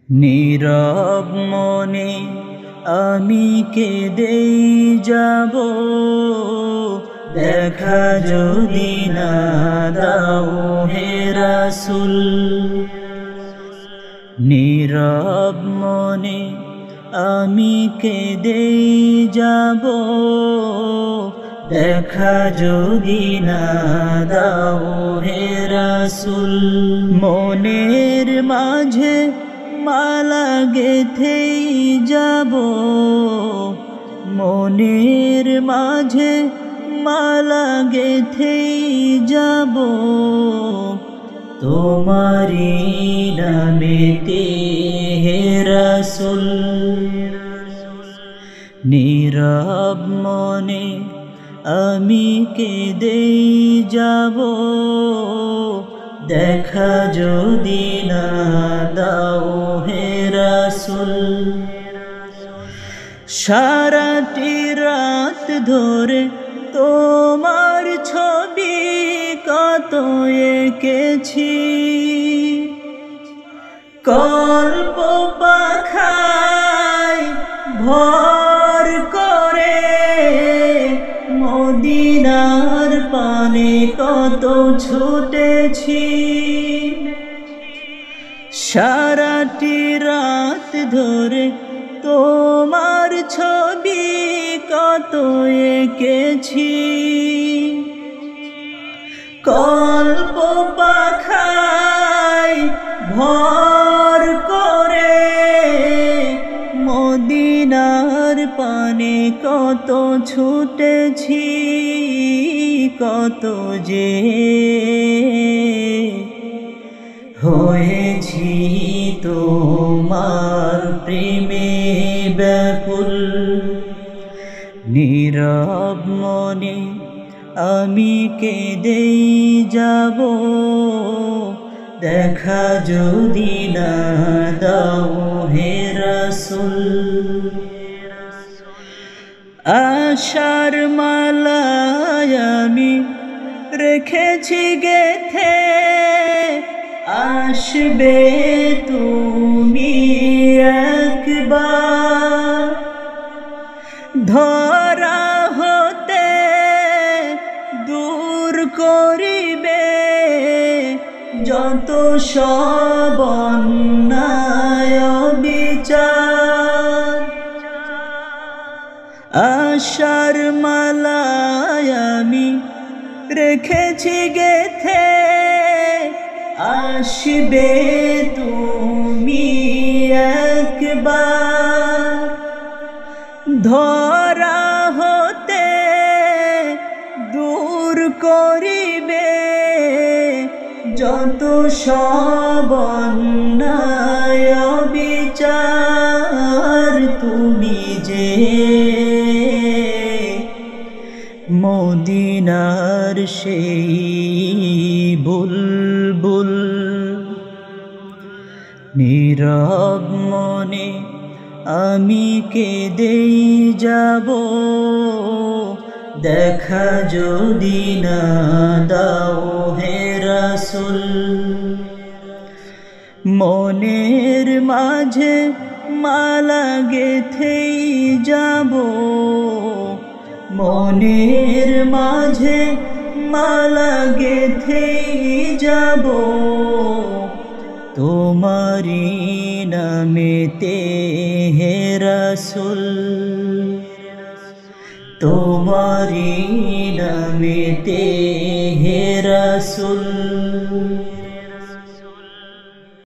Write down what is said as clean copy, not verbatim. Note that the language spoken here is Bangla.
নীরব মনে আমি কেঁদেই যাব, দেখা যদি না দাও হে রাসূল। নীরব মনে আমি কেঁদেই যাব, দেখা যদি না দাও হে রাসূল। মনের মাঝে মালা গেঁথেই যাব, মনের মাঝে মালা গেঁথেই যাব, তোমারি নামেতে হে রাসূল। নীরব মনে আমি কেঁদেই যাব, দেখা যদি না দাও হে রাসূল। সারাটি রাত ধরে তোমার ছবি কত এঁকেছি, কল্প পাখায় ভর করে মদিনার পানে কত ছুটেছি। সারাটি রাত ধরে তোমার ছবি কত এঁকেছি, কল্প পাখায় ভর করে মদিনার পানে কত ছুটেছি, কত যে হয়েছি তোমার প্রেমে ব্যাকুল। নীরব মনে আমি কেঁদেই যাব, দেখা যদি না দাও হে রাসূল। আশার মালায় আমি রেখেছি গেথে, আসবে তুমি একবার। ধরা হতে দূর করিবে যত সব অন্যায় বিচার। আশার মালায় আমি রেখেছি গেথে, আসবে তুমি একবার। ধরা হতে দূর করিবে যত সব অন্যায় বিচার। তুমি যে মদিনার সেই বুলবুল। নীরব মনে আমি কেঁদেই যাব, দেখা যদি না দাও হে রাসূল। মনের মাঝে মালা গেঁথেই যাব, মনের মাঝে মালা গেঁথেই যাব, তোমারি নামেতে হে রাসূল। তোমারি নামেতে হে রাসূল।